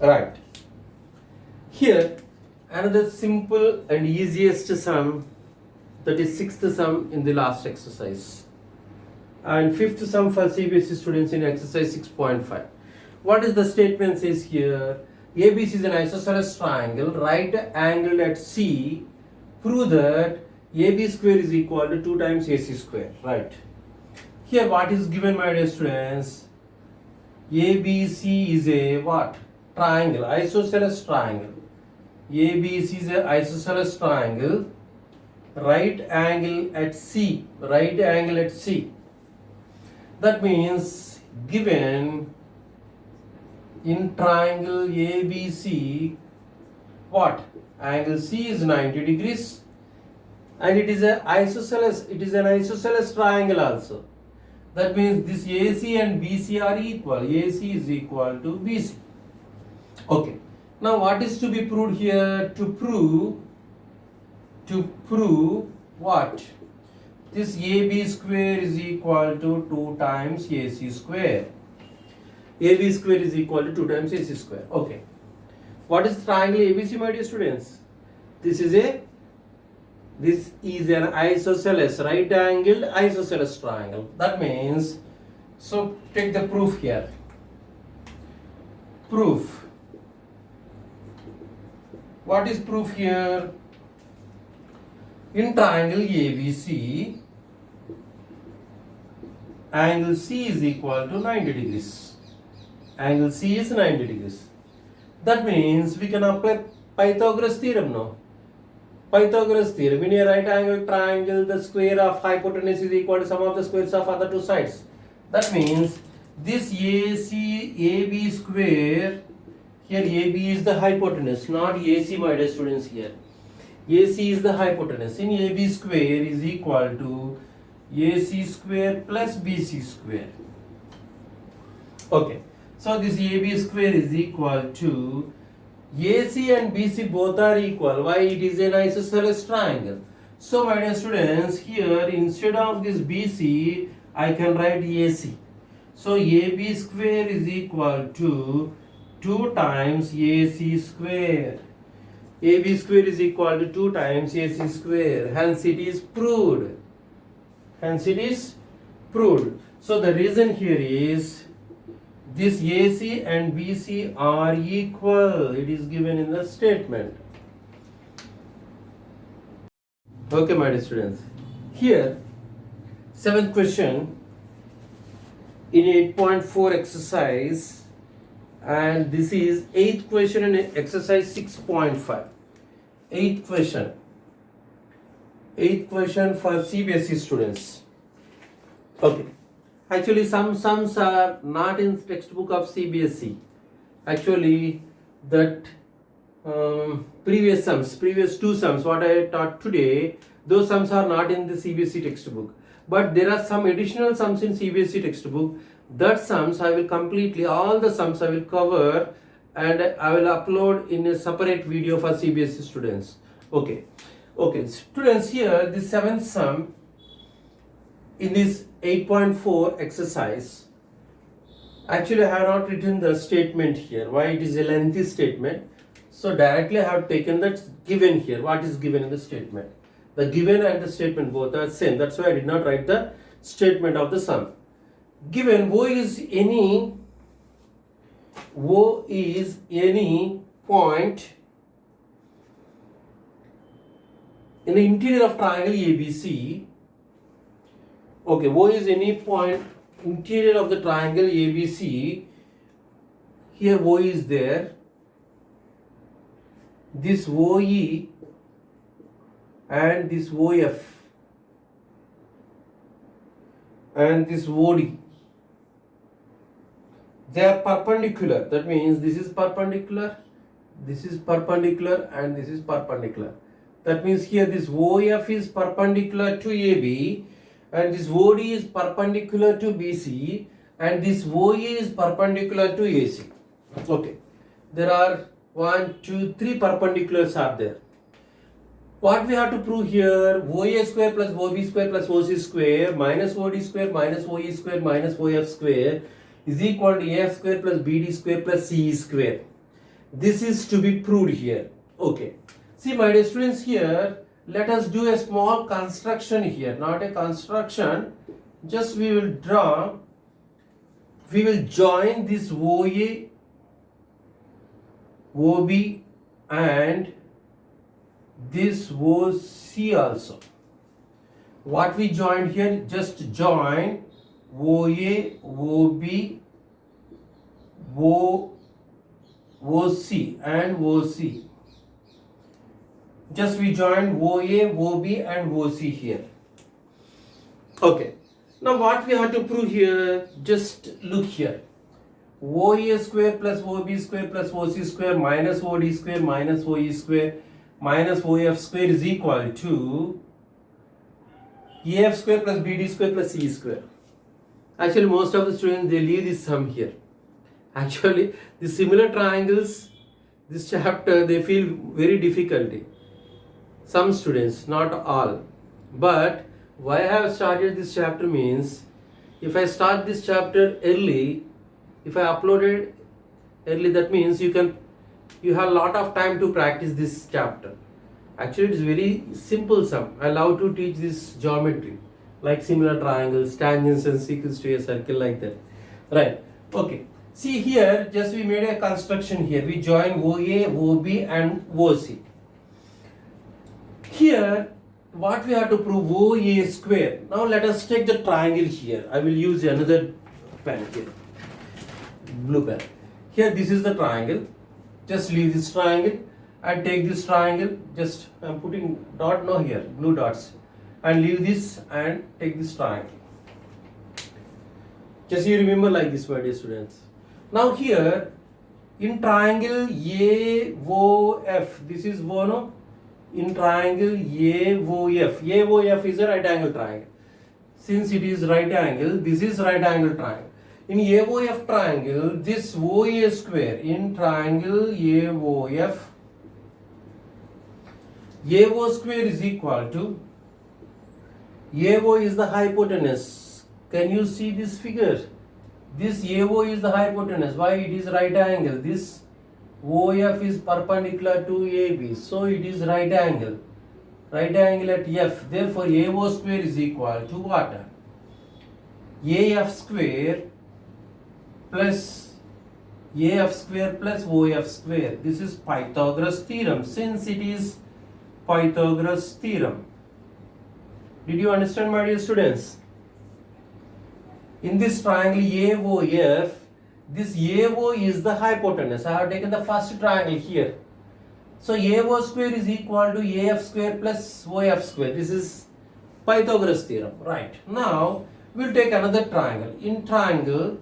Right. Here, another simple and easiest sum, that is sixth sum in the last exercise. And fifth sum for CBSE students in exercise 6.5. What is the statement says here? ABC is an isosceles triangle, right angled at C. Prove that AB square is equal to 2 times AC square. Right. Here what is given, my dear students? ABC is a what? Triangle, isosceles triangle. ABC is a isosceles triangle, right angle at C. Right angle at C. That means given in triangle ABC, what? Angle C is 90 degrees and it is a isosceles, it is an isosceles triangle also. That means this AC and BC are equal. AC is equal to BC. Okay. Now what is to be proved here? To prove what? This AB square is equal to 2 times AC square. AB square is equal to 2 times AC square. Okay. What is triangle ABC, my dear students? This is an isosceles, right angled isosceles triangle. That means, so take the proof here. Proof. What is proof here? In triangle ABC, angle C is equal to 90 degrees. Angle C is 90 degrees. That means we can apply Pythagoras theorem now. Pythagoras theorem, in a right angle triangle, the square of hypotenuse is equal to sum of the squares of other two sides. That means this AB square, here AB is the hypotenuse, not AC, my dear students. Here AC is the hypotenuse. In AB square is equal to AC square plus BC square. Okay, so this AB square is equal to AC and BC both are equal. Why? It is an isosceles triangle. So my dear students, here instead of this BC, I can write AC. So AB square is equal to 2 times AC square. AB square is equal to 2 times AC square. Hence it is proved. Hence it is proved. So the reason here is this AC and BC are equal. It is given in the statement. Okay, my dear students. Here, seventh question in 8.4 exercise, and this is eighth question in exercise 6.5. Eighth question. Eighth question for CBSE students. Okay. Actually, some sums are not in textbook of CBSE. Actually, that previous two sums, what I taught today, those sums are not in the CBSE textbook. But there are some additional sums in CBSE textbook. That sums I will completely, all the sums I will cover and I will upload in a separate video for CBSE students. Okay. Okay, students, here the seventh sum in this 8.4 exercise. Actually, I have not written the statement here. Why? It is a lengthy statement. So directly I have taken that given here. What is given in the statement? The given and the statement both are same. That's why I did not write the statement of the sum. Given O is any point in the interior of triangle ABC. Okay, O is any point interior of the triangle ABC. Here O is there. This OE and this OF and this OD, they are perpendicular. That means this is perpendicular, this is perpendicular, and this is perpendicular. That means here this OF is perpendicular to AB, and this OD is perpendicular to BC, and this OE is perpendicular to AC. Okay, there are 1, 2, 3 perpendiculars are there. What we have to prove here? OA square plus OB square plus OC square minus OD square minus OE square minus OF square is equal to AF square plus BD square plus CE square. This is to be proved here. Okay. See, my dear students, here let us do a small construction here. Not a construction. Just we will draw. We will join this OA, OB and this OC also. What we joined here, just join OA, OB, OC and OC. Just we join OA, OB and OC here. Okay. Now what we have to prove here, just look here. OA square plus OB square plus OC square minus OD square minus OE square minus OF square is equal to AF square plus BD square plus C square. Actually, most of the students, they leave this sum here. Actually, the similar triangles, this chapter, they feel very difficulty. Some students, not all. But why I have started this chapter means, if I start this chapter early, if I upload it early, that means you have a lot of time to practice this chapter. Actually, it's very simple sum. I love to teach this geometry, like similar triangles, tangents and secants to a circle, like that. Right. Okay. See here, just we made a construction here. We join OA, OB and OC. Here, what we have to prove, OA square. Now let us take the triangle here. I will use another pen here, blue pen. Here, this is the triangle. Just leave this triangle and take this triangle. Just I am putting dot now here, blue dots, and leave this and take this triangle. Just you remember like this, my dear students. Now here, in triangle AOF, this is one. In triangle AOF, AOF is a right angle triangle. Since it is right angle, this is right angle triangle. In AOF triangle, this OA square in triangle AOF, AO square is equal to, AO is the hypotenuse. Can you see this figure? This AO is the hypotenuse. Why? It is right angle. This OF is perpendicular to AB. So it is right angle. Right angle at F. Therefore, AO square is equal to what? AF square plus OF square. This is Pythagoras theorem. Since it is Pythagoras theorem. Did you understand, my dear students? In this triangle AOF, this AO is the hypotenuse. I have taken the first triangle here. So AO square is equal to AF square plus OF square. This is Pythagoras theorem. Right. Now, we'll take another triangle. In triangle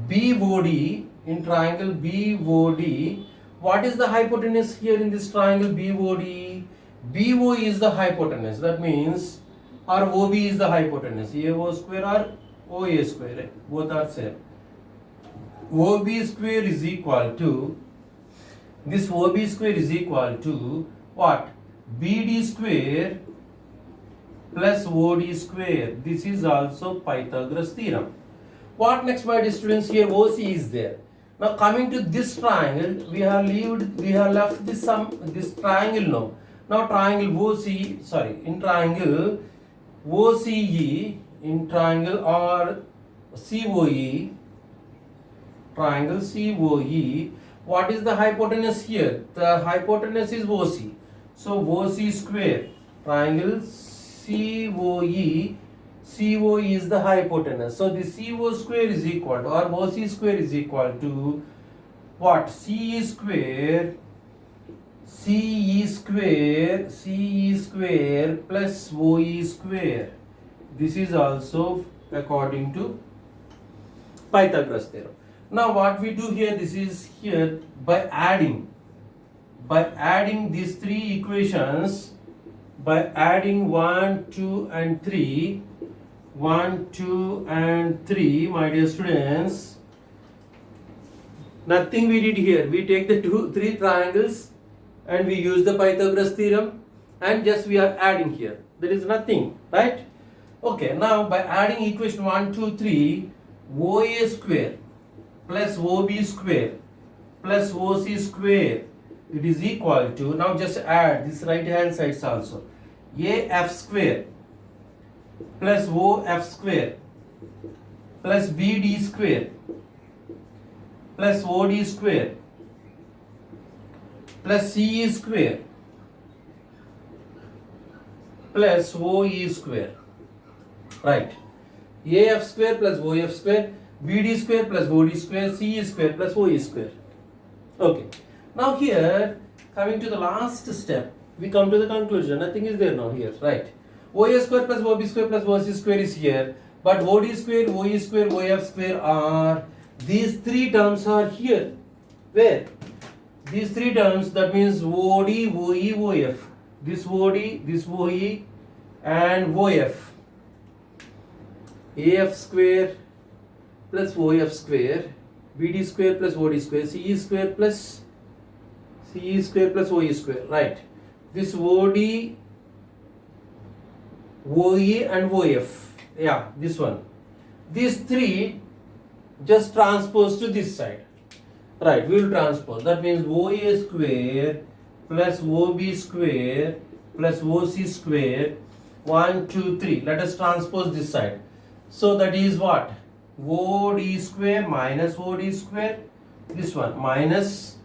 BOD, what is the hypotenuse here in this triangle BOD? BO is the hypotenuse. That means our OB is the hypotenuse. AO square or OA square. Both are same. OB square is equal to, this OB square is equal to what? BD square plus OD square. This is also Pythagoras theorem. What next, my dear students? Here OC is there. Now coming to this triangle, we have left this triangle now. Now triangle in triangle OCE, in triangle or COE, triangle COE, what is the hypotenuse here? The hypotenuse is OC. So OC square, triangle COE, CO is the hypotenuse. So the CO square is equal to, or OC square is equal to what? CE square plus OE square. This is also according to Pythagoras theorem. Now what we do here, this is here by adding these three equations, by adding 1, 2 and 3, 1, 2 and 3, my dear students, nothing we did here. We take the three triangles and we use the Pythagoras theorem and just we are adding here. There is nothing, right? Okay, now by adding equation 1, 2, 3, OA square plus OB square plus OC square, it is equal to, now just add this right hand sides also, AF square plus OF square plus BD square plus OD square plus CE square plus OE square. Right. AF square plus OF square, BD square plus OD square, CE square plus OE square. Okay. Now here, coming to the last step, we come to the conclusion. Nothing is there now here, right? OA square plus OB square plus OC square is here, but OD square, OE square, OF square are, these three terms are here. Where? These three terms, that means OD, OE, OF. This OD, this OE, and OF. AF square plus OF square, BD square plus OD square, CE square plus OE square, right? This OD, OE and OF, yeah, this one. These three just transpose to this side, right? We will transpose. That means OA square plus OB square plus OC square, 1, 2, 3. Let us transpose this side. So that is what? OD square minus OD square, this one minus,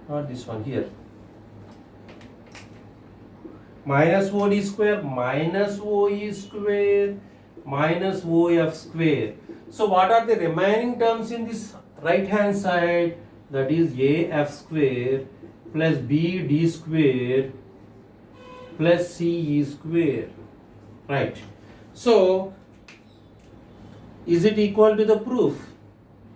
not this one here, minus OD square minus OE square minus OF square. So what are the remaining terms in this right hand side? That is AF square plus BD square plus CE square, right? So is it equal to the proof?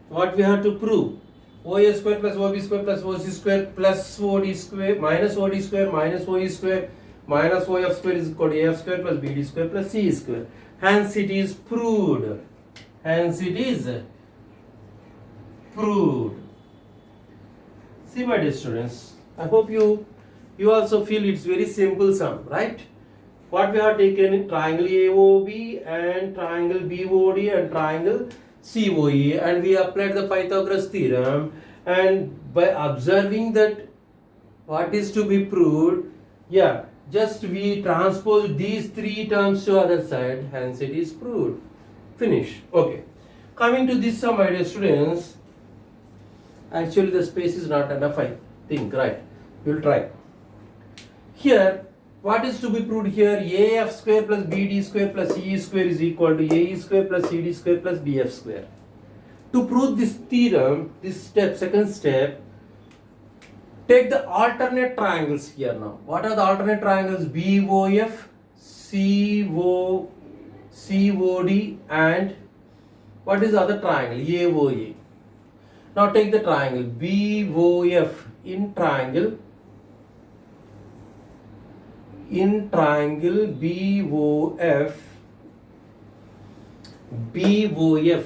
What we have to prove? OA square plus OB square plus OC square plus OD square minus OD square minus OE square minus OF square is equal to AF square plus BD square plus CE square. Hence it is proved. Hence it is proved. See, my dear students, I hope you also feel it's very simple sum, right? What we have taken, triangle AOB and triangle BOD and triangle COE, and we applied the Pythagoras theorem, and by observing that what is to be proved, yeah, just we transpose these three terms to other side, hence it is proved. Finish. Okay. Coming to this sum, my dear students, actually the space is not enough, I think, right? We will try. Here, what is to be proved here? AF square plus BD square plus CE square is equal to AE square plus CD square plus BF square. To prove this theorem, this step, second step, take the alternate triangles here now. What are the alternate triangles? BOF, COD, and what is the other triangle? AOA. Now take the triangle BOF in triangle BOF.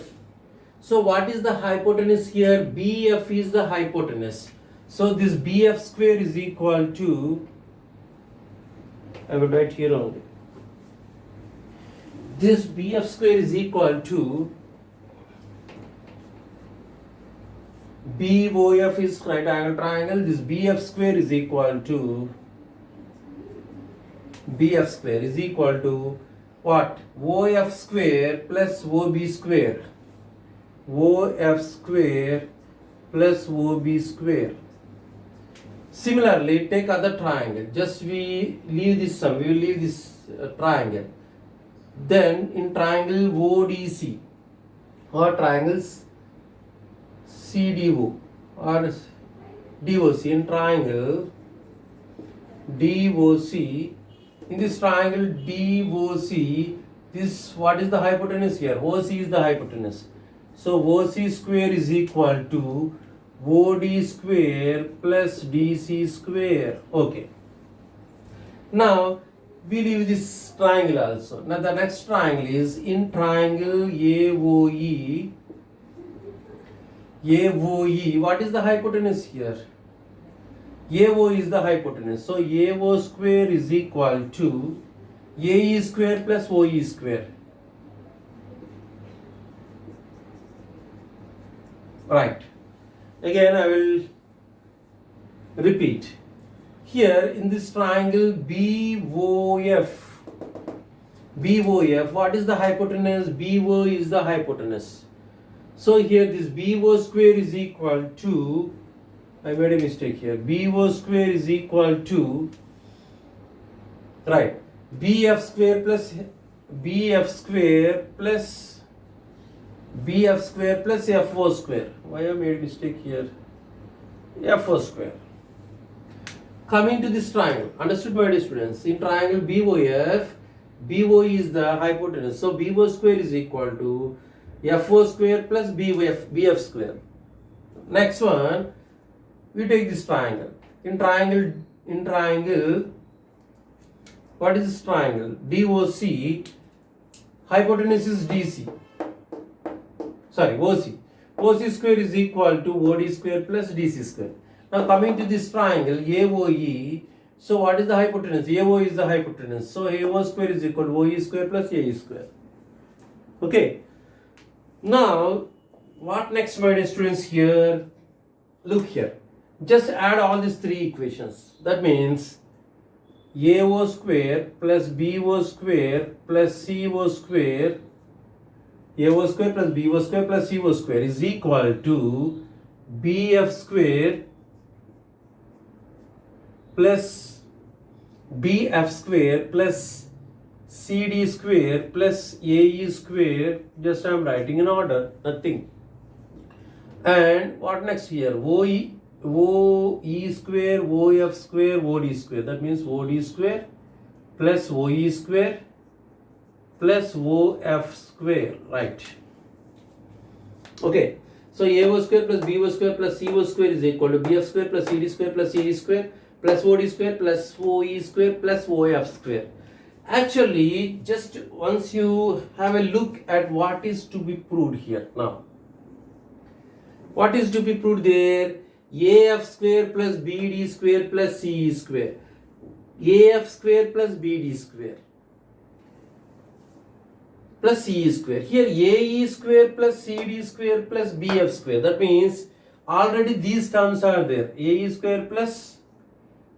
So what is the hypotenuse here? BF is the hypotenuse. So this BF square is equal to, I will write here only. This BF square is equal to, BOF is right angle triangle. This BF square is equal to, BF square is equal to what? OF square plus OB square. OF square plus OB square. Similarly, take other triangle. Just we leave this sum. We will leave this triangle. Then in triangle ODC or triangles CDO or DOC, in triangle DOC, in this triangle DOC, this, what is the hypotenuse here? OC is the hypotenuse. So OC square is equal to OD square plus DC square. Okay. Now we leave this triangle also. Now the next triangle is in triangle AOE. AOE, what is the hypotenuse here? AO is the hypotenuse. So AO square is equal to AE square plus OE square. Right. Again I will repeat. Here in this triangle BOF, what is the hypotenuse? BO is the hypotenuse. So here this BO square is equal to, I made a mistake here, BO square is equal to, right, BF square plus BF square plus BF square plus FO square. Why I made a mistake here? FO square. Coming to this triangle, understood my dear students? In triangle BOF, BO is the hypotenuse. So BO square is equal to FO square plus BF square. Next one, we take this triangle. In triangle, what is this triangle? DOC, hypotenuse is DC. Sorry, OC. OC square is equal to OD square plus DC square. Now coming to this triangle AOE, so what is the hypotenuse? AO is the hypotenuse. So AO square is equal to OE square plus AE square. Okay. Now what next, my dear students? Here, look here. Just add all these three equations. That means AO square plus BO square plus CO square, AO square plus BO square plus CO square is equal to BF square plus BF square plus CD square plus AE square. Just I am writing in order, nothing. And what next here? OE square, OF square, OD square. That means OD square plus OE square plus OF square, right? Okay. So AO square plus BO square plus CO square is equal to BF square plus CD square plus AE square plus OD square plus OE square plus OF square. Actually, just once you have a look at what is to be proved here now. What is to be proved there? AF square plus BD square plus CE square. AF square plus BD square plus CE square. Here AE square plus CD square plus BF square. That means already these terms are there. AE square plus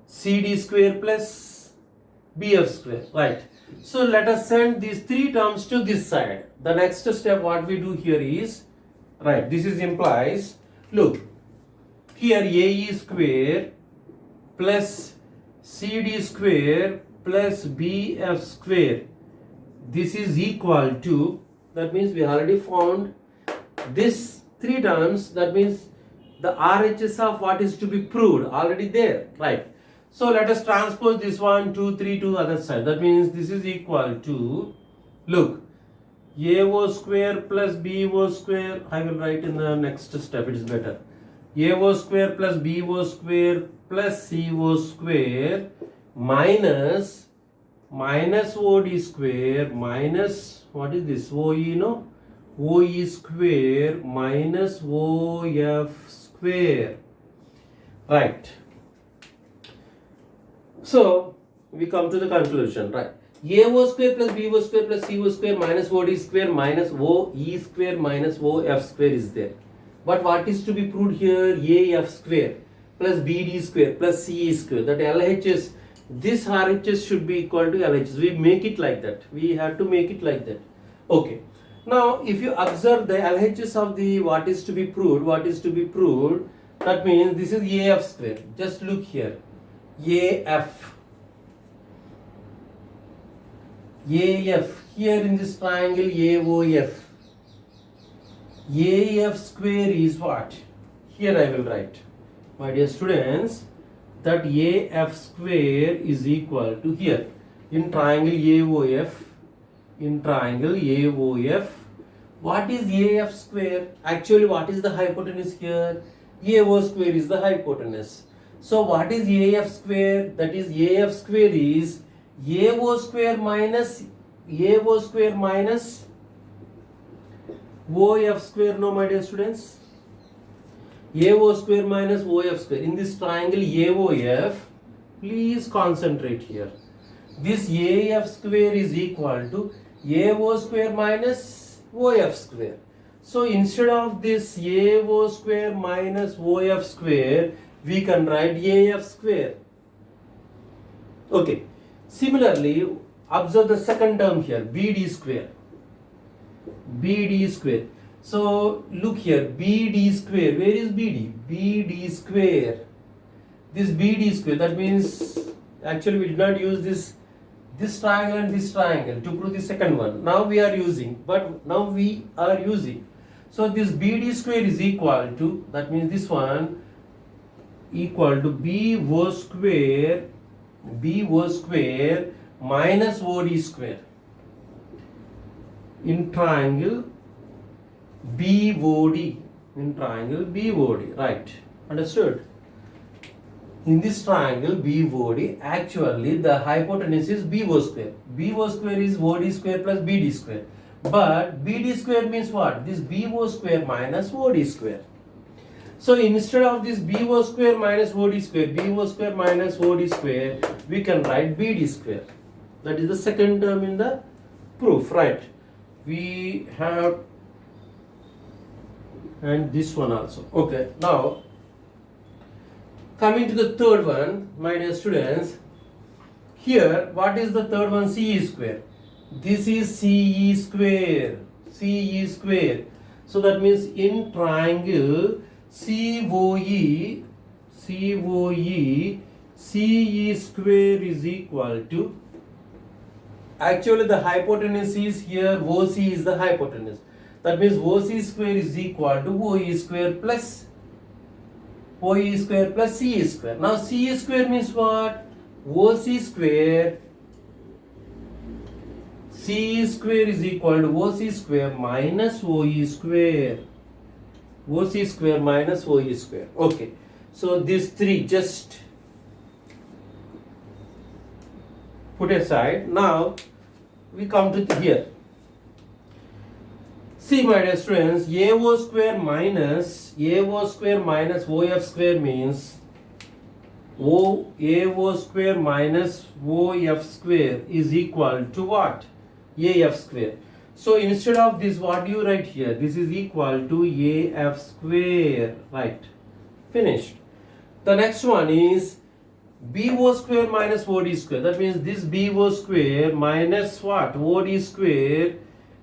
CD square plus BF square. Right. So let us send these three terms to this side. The next step what we do here is, right, this is implies, look, here AE square plus CD square plus BF square, this is equal to, that means we already found this three terms, that means the RHS of what is to be proved already there, right? So let us transpose this 1, 2, 3 to other side. That means this is equal to, look, AO square plus BO square, I will write in the next step, it is better. AO square plus BO square plus CO square minus OD square minus, what is this, OE, no? OE square minus OF square, right? So we come to the conclusion, right? AO square plus BO square plus CO square minus OD square minus OE square minus OF square is there. But what is to be proved here? AF square plus BD square plus CE square. That LHS, this RHS should be equal to LHS. We make it like that. We have to make it like that. Okay. Now, if you observe the LHS of the what is to be proved, that means this is AF square. Just look here. AF. Here in this triangle AOF. AF square is what? Here I will write, my dear students, that AF square is equal to, here in triangle AOF, what is AF square? Actually, what is the hypotenuse here? AO square is the hypotenuse. So what is AF square? That is, AF square is AO square minus OF square, no, my dear students? AO square minus OF square. In this triangle AOF, please concentrate here. This AF square is equal to AO square minus OF square. So instead of this AO square minus OF square, we can write AF square. Okay. Similarly, observe the second term here, BD square. BD square. So look here, BD square. Where is BD? BD square. This BD square. That means actually we did not use this triangle and this triangle to prove the second one. Now we are using, but now we are using. So this BD square is equal to, that means this one equal to BO square minus OD square in triangle BOD, right? Understood? In this triangle BOD, actually the hypotenuse is BO square. BO square is OD square plus BD square. But BD square means what? This BO square minus OD square. So instead of this BO square minus OD square, we can write BD square. That is the second term in the proof, right? We have, and this one also. Okay, now coming to the third one, my dear students, here what is the third one? CE square. This is CE square. So that means in triangle COE, CE square is equal to, actually the hypotenuse is here, OC is the hypotenuse. That means OC square is equal to OE square plus CE square. Now CE square means what? OC square. CE square is equal to OC square minus OE square. OC square minus OE square. Okay. So these three just put aside. Now we come to here. See, my dear students, AO square minus OF square means AO square minus OF square is equal to what? AF square. So instead of this, what do you write here? This is equal to AF square, right? Finished. The next one is BO square minus OD square. That means this BO square minus what? OD square.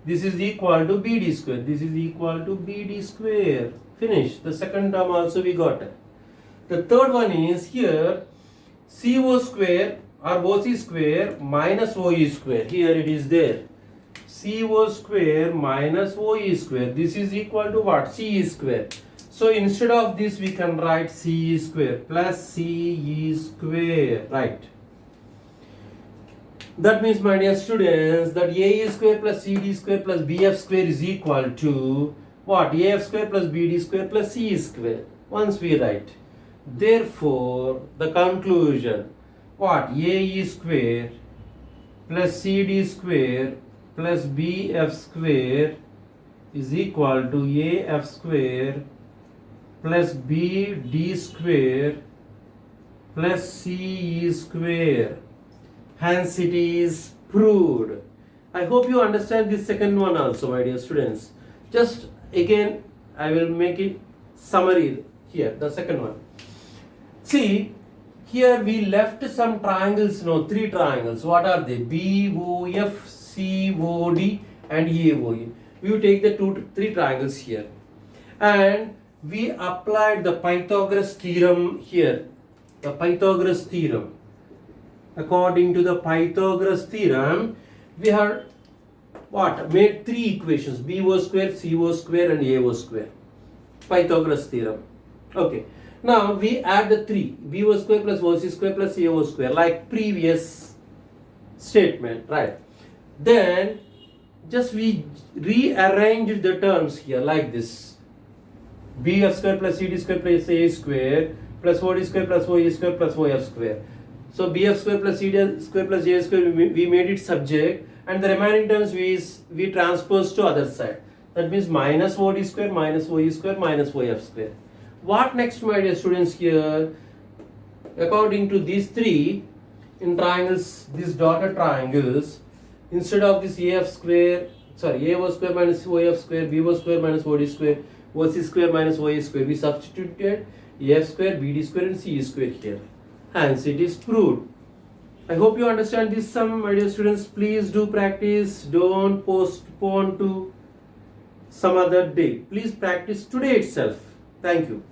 This is equal to BD square. This is equal to BD square. Finish. The second term also we got. The third one is here CO square or OC square minus OE square. Here it is there. CO square minus OE square. This is equal to what? CE square. So instead of this we can write CE square plus CE square. Right. That means, my dear students, that AE square plus CD square plus BF square is equal to what? AF square plus BD square plus CE square. Once we write. Therefore, the conclusion, what? AE square plus CD square plus BF square is equal to AF square plus BD square plus CE square. Hence it is proved. I hope you understand this second one also, my dear students. Just again I will make it summary here, the second one. See, here we left some triangles, three triangles. What are they? BOF, COD and AOE. We will take the three triangles here. And we applied the Pythagoras theorem here. The Pythagoras theorem. According to the Pythagoras theorem, we have what? Made three equations, BO square, CO square and AO square. Pythagoras theorem. Okay. Now we add the three, BO square plus OC square plus AO square, like previous statement, right? Then just we rearrange the terms here like this. BF square plus CD square plus A square plus OD square plus OE square plus OF square. So BF square plus CD square plus A square, we made it subject, and the remaining terms we transpose to other side. That means minus OD square minus OE square minus OF square. What next, my dear students, here? According to these three, in triangles, these dotted triangles, instead of this AF square, sorry, a was square minus OF square, b was square minus OD square, OC square minus OA square. We substituted AF square, BD square and CE square here. Hence it is proved. I hope you understand this sum, my dear students. Please do practice. Don't postpone to some other day. Please practice today itself. Thank you.